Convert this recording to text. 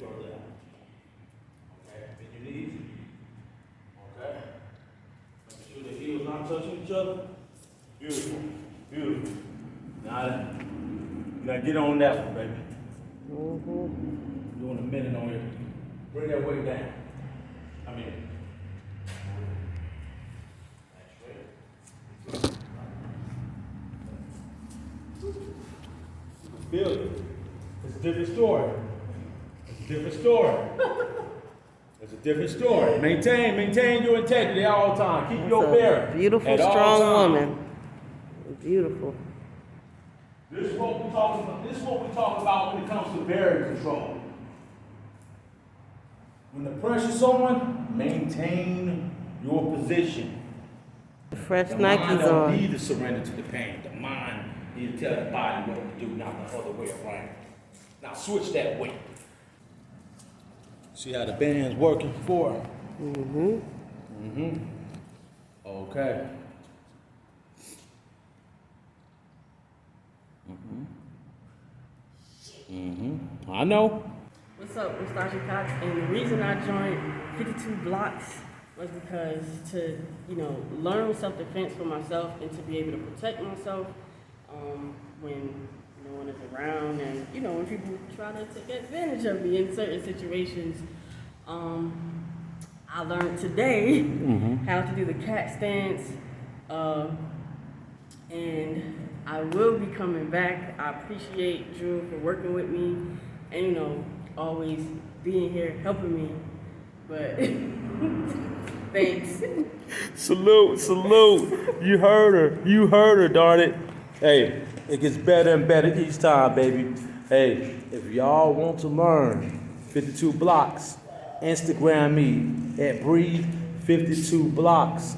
further out. Okay, bend your knees. Okay. Make sure the heels not touching each other. Beautiful, beautiful. Now, you gotta get on that one, baby. Doing a minute on here. Bring that weight down. I mean, that's right. Feel it. It's a different story. It's a different story. It's a different story. Maintain your integrity at all times. Keep your bearing. Beautiful, at all strong times. woman. Beautiful. This is what we talk about when it comes to barrier control. When the pressure's on, maintain your position. Fresh The mind Nikes don't on. need to surrender to the pain. The mind need to tell the body what to do, not the other way around. Now switch that weight. See how the band's working for her? Okay. I know. What's up, I'm Stasha Cox, and the reason I joined 52 Blocks was because to, learn self-defense for myself and to be able to protect myself when no one is around and, when people try to take advantage of me in certain situations. I learned today how to do the cat stance, and I will be coming back. I appreciate Drew for working with me and, always being here, helping me. But thanks. Salute. You heard her, darn it. Hey, it gets better and better each time, baby. Hey, if y'all want to learn 52 Blocks, Instagram me at Breathe 52 Blocks.